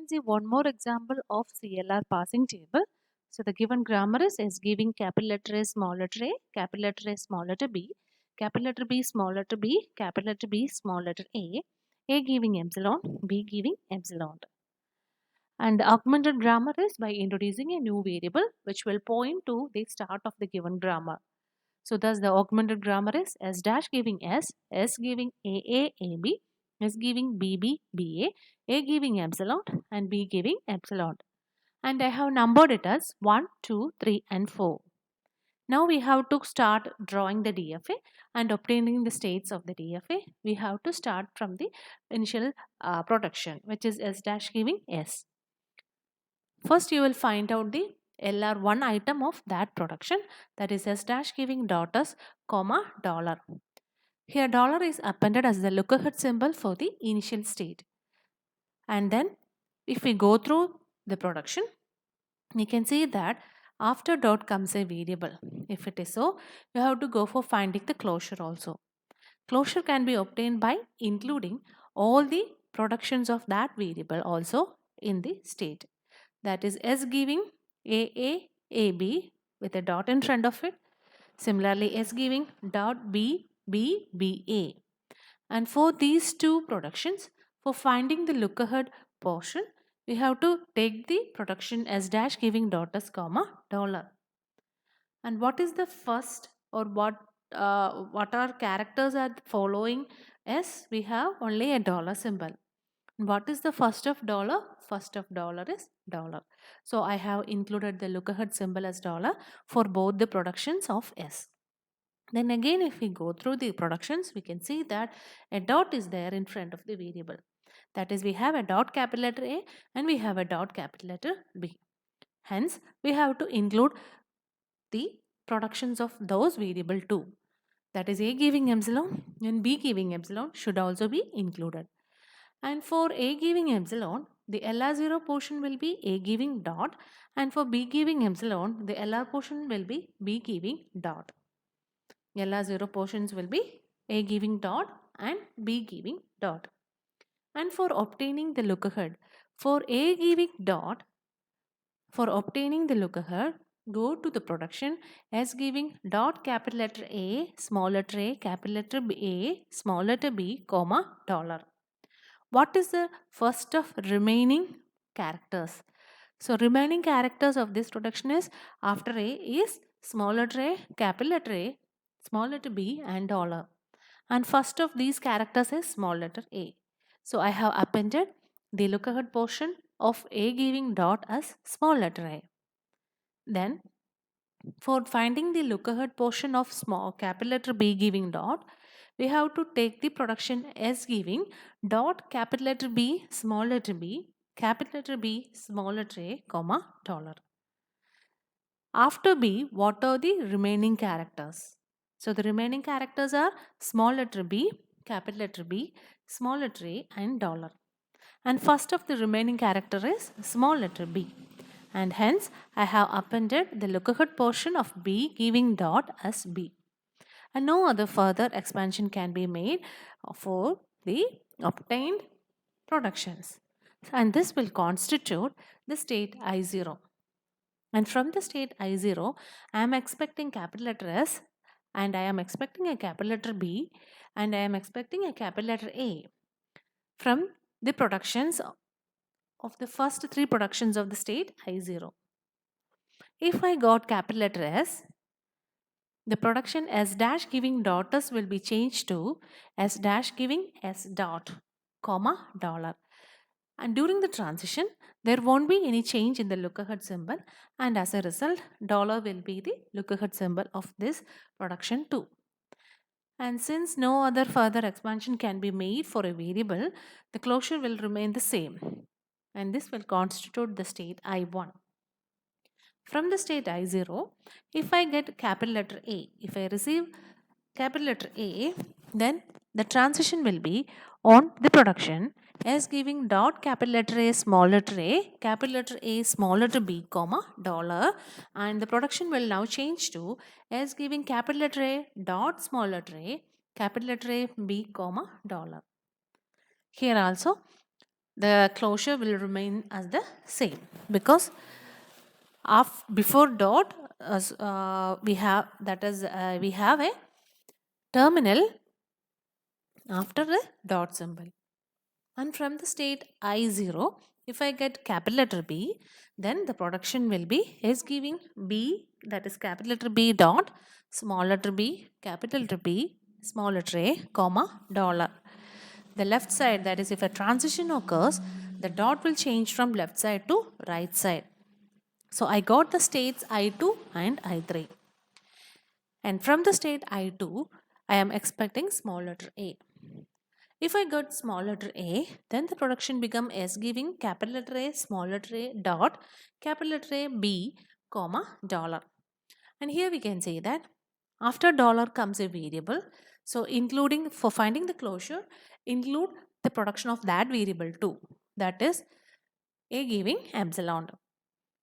See one more example of CLR passing table. So the given grammar is giving capital letter A, small letter A, capital letter A, small letter B, capital letter B, small letter B, capital letter B, small letter A giving epsilon, B giving epsilon. And the augmented grammar is by introducing a new variable which will point to the start of the given grammar. So thus the augmented grammar is S dash giving S giving AB, S giving BA, A giving epsilon and B giving epsilon. And I have numbered it as 1, 2, 3 and 4. Now we have to start drawing the DFA and obtaining the states of the DFA. We have to start from the initial production which is S dash giving S. First you will find out the LR1 item of that production, that is S dash giving daughters comma dollar. Here dollar is appended as the lookahead symbol for the initial state. And then if we go through the production, we can see that after dot comes a variable. If it is so, you have to go for finding the closure also. Closure can be obtained by including all the productions of that variable also in the state. That is S giving AB with a dot in front of it. Similarly, S giving dot BA. And for these two productions, for finding the look ahead portion, we have to take the production S dash giving daughters comma dollar. And what is the first or what are characters are following S? We have only a dollar symbol. What is the first of dollar? First of dollar is dollar. So I have included the look ahead symbol as dollar for both the productions of S. Then again, if we go through the productions, we can see that a dot is there in front of the variable. That is, we have a dot capital letter A and we have a dot capital letter B. Hence, we have to include the productions of those variable too. That is, A giving epsilon and B giving epsilon should also be included. And for A giving epsilon, the LR0 portion will be A giving dot, and for B giving epsilon, the LR portion will be B giving dot. LR0 portions will be A giving dot and B giving dot. And for obtaining the look ahead, for A giving dot, for obtaining the look ahead, go to the production as giving dot capital letter A, small letter A, capital letter B, A, small letter B, comma, dollar. What is the first of remaining characters? So remaining characters of this production is after A is small letter A, capital letter A, small letter B and dollar. And first of these characters is small letter A. So I have appended the look ahead portion of A giving dot as small letter A. Then for finding the look ahead portion of small capital letter B giving dot, we have to take the production S giving dot capital letter B, small letter B, capital letter B, small letter A, comma, dollar. After B, what are the remaining characters? So the remaining characters are small letter B, capital letter B, small letter A and dollar. And first of the remaining character is small letter B. And hence I have appended the look ahead portion of B giving dot as B. And no other further expansion can be made for the obtained productions. And this will constitute the state I0. And from the state I0, I am expecting capital letter S and I am expecting a capital letter B and I am expecting a capital letter A from the productions of the first three productions of the state I0. If I got capital letter S, the production S dash giving daughters will be changed to S dash giving S dot, comma, dollar. And during the transition, there won't be any change in the look ahead symbol, and as a result, dollar will be the look ahead symbol of this production too. And since no other further expansion can be made for a variable, the closure will remain the same, and this will constitute the state I1. From the state I0, if I get capital letter A, if I receive capital letter A, then the transition will be on the production as giving dot capital letter A, small letter A, capital letter A, small letter B, comma, dollar, and the production will now change to as giving capital letter A, dot small letter A, capital letter A, B, comma, dollar. Here also the closure will remain as the same because before dot we have, that is we have a terminal after a dot symbol. And from the state I0, if I get capital letter B, then the production will be S giving B, that is capital letter B dot small letter b, capital letter B, small letter a, comma, dollar. The left side, that is if a transition occurs, the dot will change from left side to right side. So I got the states I2 and I3. And from the state I2, I am expecting small letter a. If I got small letter a, then the production become S giving capital letter A, small letter a dot, capital letter A, B, comma, dollar. And here we can say that after dollar comes a variable. So including, for finding the closure, include the production of that variable too. That is A giving epsilon.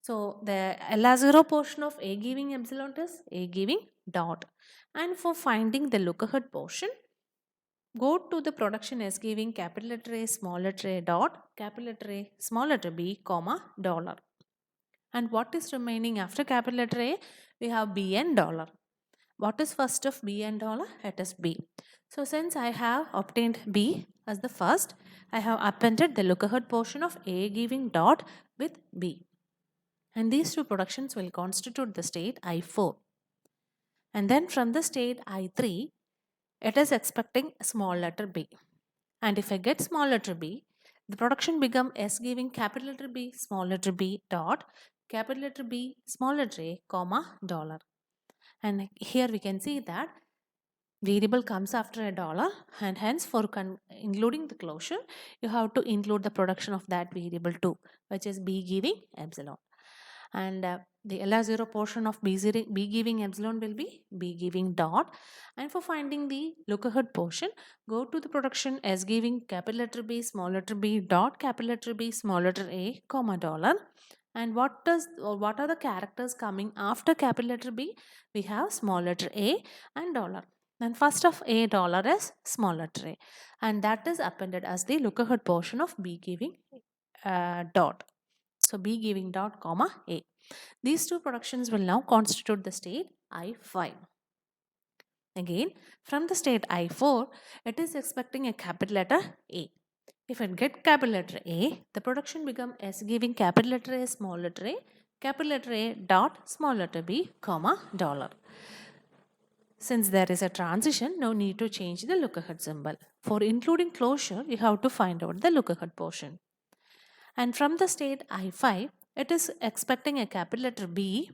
So the LR0 portion of A giving epsilon is A giving dot. And for finding the look ahead portion, go to the production as giving capital letter A, small letter a dot, capital letter A, small letter b, comma, dollar. And what is remaining after capital letter A? We have B and dollar. What is first of B and dollar? It is B. So since I have obtained B as the first, I have appended the look ahead portion of A giving dot with B. And these two productions will constitute the state I4. And then from the state I3, it is expecting small letter b. And if I get small letter b, the production become S giving capital letter B, small letter b dot, capital letter B, small letter a, comma, dollar. And here we can see that variable comes after a dollar, and hence for including the closure, you have to include the production of that variable too, which is B giving epsilon. And the LR0 portion of B giving epsilon will be B giving dot. And for finding the look ahead portion, go to the production S giving capital letter B, small letter b dot, capital letter B, small letter a, comma, dollar. And what are the characters coming after capital letter B? We have small letter a and dollar. Then first of a dollar is small letter a, and that is appended as the look ahead portion of B giving dot. So B giving dot, comma, a. These two productions will now constitute the state I5. Again, from the state I4, it is expecting a capital letter A. If it get capital letter A, the production become S giving capital letter A, small letter a, capital letter A dot, small letter b, comma, dollar. Since there is a transition, no need to change the look ahead symbol. For including closure, you have to find out the look ahead portion. And from the state I5, it is expecting a capital letter B.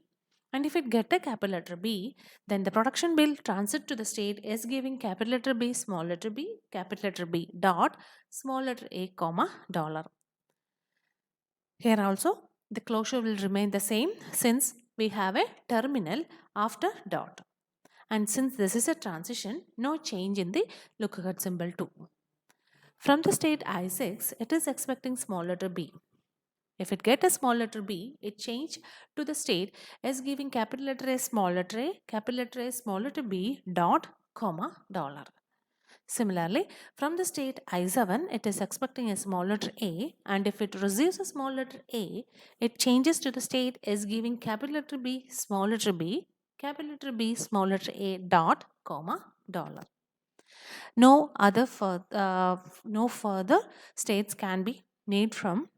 And if it get a capital letter B, then the production will transit to the state S giving capital letter B, small letter b, capital letter B dot, small letter a, comma, dollar. Here also, the closure will remain the same since we have a terminal after dot. And since this is a transition, no change in the look ahead symbol too. From the state I6, it is expecting small letter b. If it get a small letter b, it change to the state as giving capital letter A, small letter a, capital letter A, small letter b dot, comma, dollar. Similarly, from the state I7, it is expecting a small letter a, and if it receives a small letter a, it changes to the state as giving capital letter B, small letter b, capital letter B, small letter a dot, comma, dollar. No further states can be made from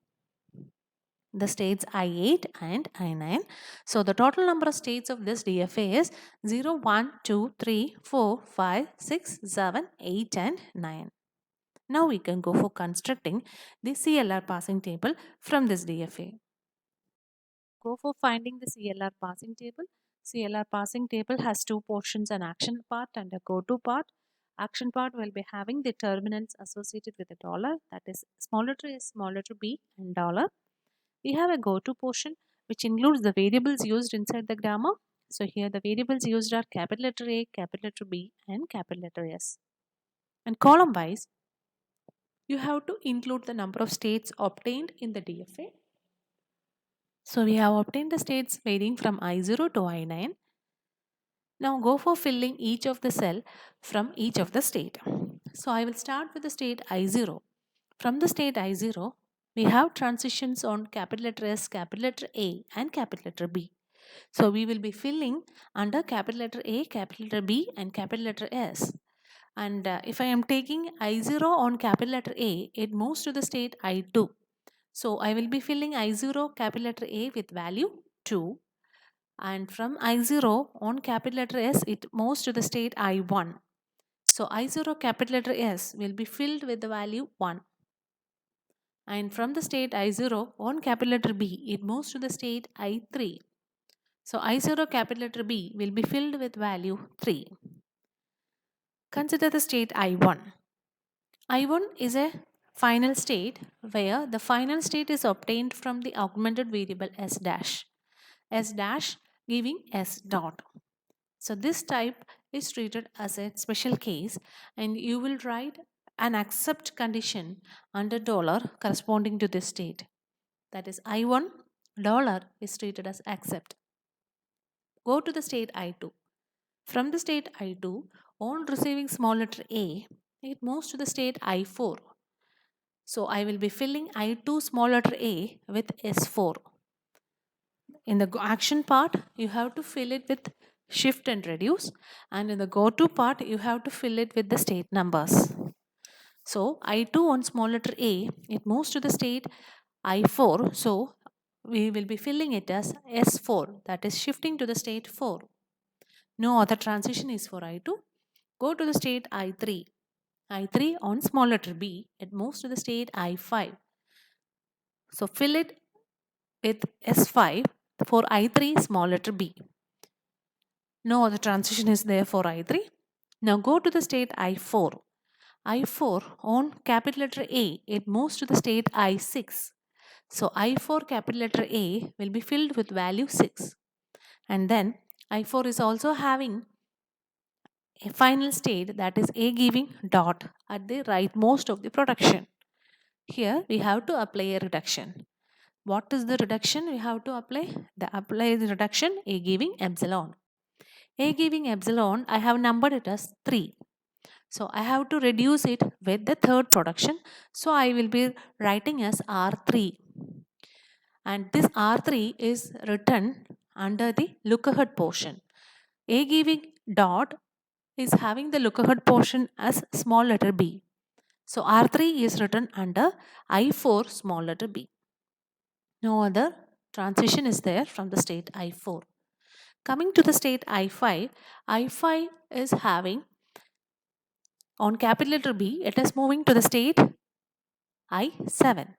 the states I8 and I9. So the total number of states of this DFA is 0, 1, 2, 3, 4, 5, 6, 7, 8 and 9. Now we can go for constructing the CLR passing table from this DFA. Go for finding the CLR passing table. CLR passing table has two portions, an action part and a go-to part. Action part will be having the terminals associated with a dollar, that is small letter A, small letter b and dollar. We have a go-to portion which includes the variables used inside the grammar. So here the variables used are capital letter A, capital letter B and capital letter S. And column wise, you have to include the number of states obtained in the DFA. So we have obtained the states varying from I0 to I9. Now go for filling each of the cell from each of the state. So I will start with the state I0. From the state I0, we have transitions on capital letter S, capital letter A and capital letter B. So we will be filling under capital letter A, capital letter B and capital letter S. And if I am taking I0 on capital letter A, it moves to the state I2. So I will be filling I0 capital letter A with value 2. And from I0 on capital letter S, it moves to the state I1. So I0 capital letter S will be filled with the value 1. And from the state I0 on capital letter B, it moves to the state I3. So I0 capital letter B will be filled with value 3. Consider the state I1. I1 is a final state where the final state is obtained from the augmented variable S dash. S dash giving S dot. So this type is treated as a special case and you will write an accept condition under dollar corresponding to this state. That is I1 dollar is treated as accept. Go to the state I2. From the state I2, on receiving small letter A, it moves to the state I4. So I will be filling I2 small letter A with S4. In the action part, you have to fill it with shift and reduce, and in the go to part, you have to fill it with the state numbers. So I2 on small letter A, it moves to the state I4. So we will be filling it as S4, that is shifting to the state 4. No other transition is for I2. Go to the state I3. I3 on small letter B, it moves to the state I5. So fill it with S5 for I3 small letter B. No other transition is there for I3. Now go to the state I4. I4 on capital letter A, it moves to the state I6. So I4 capital letter A will be filled with value 6. And then I4 is also having a final state, that is A giving dot at the rightmost of the production. Here we have to apply a reduction. What is the reduction we have to apply? Apply the reduction A giving epsilon. A giving epsilon, I have numbered it as 3. So I have to reduce it with the third production. So I will be writing as R3. And this R3 is written under the look-ahead portion. A giving dot is having the look-ahead portion as small letter b. So R3 is written under I4 small letter b. No other transition is there from the state I4. Coming to the state I5, I5 is having on capital letter B, it is moving to the state I7.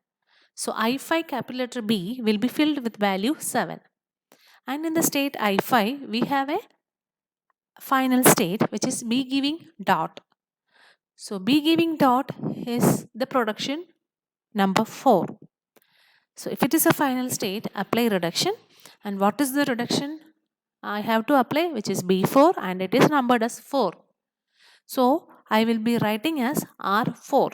So I5 capital letter B will be filled with value 7. And in the state I5, we have a final state which is B giving dot. So B giving dot is the production number 4. So if it is a final state, apply reduction. And what is the reduction I have to apply, which is B4, and it is numbered as 4. So I will be writing as R4.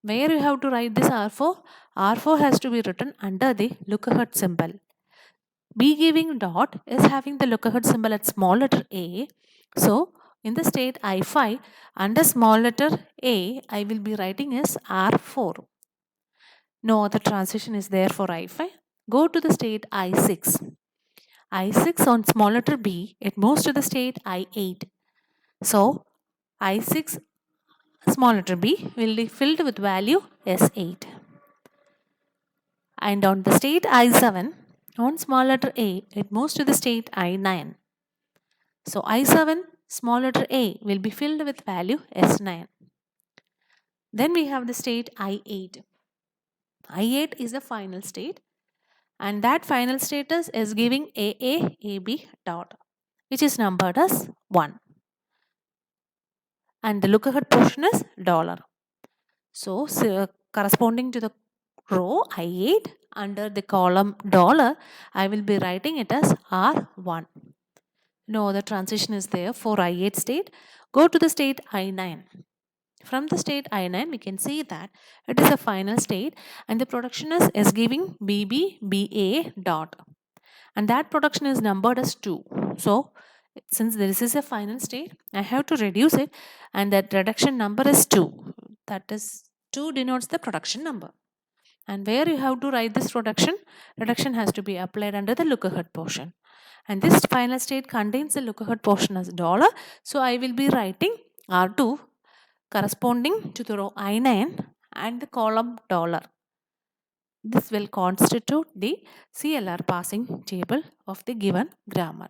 Where you have to write this R4? R4 has to be written under the look-ahead symbol. B giving dot is having the look-ahead symbol at small letter a. So in the state I5, under small letter a, I will be writing as R4. No other transition is there for I5. Go to the state I6. I6 on small letter b, it moves to the state I8. So I6 small letter b will be filled with value S8. And on the state I7, on small letter a, it moves to the state I9. So I7 small letter a will be filled with value S9. Then we have the state I8. I8 is the final state, and that final status is giving AA, AB dot, which is numbered as 1. And the look-ahead portion is dollar. So corresponding to the row I8 under the column dollar, I will be writing it as R1. No other transition is there for I8 state. Go to the state I9. From the state I9, we can see that it is a final state and the production is giving BB, BA dot. And that production is numbered as 2. So, since this is a final state, I have to reduce it, and that reduction number is 2. That is 2 denotes the production number. And where you have to write this reduction? Reduction has to be applied under the lookahead portion. And this final state contains the lookahead portion as dollar. So I will be writing R2 corresponding to the row I9 and the column dollar. This will constitute the CLR passing table of the given grammar.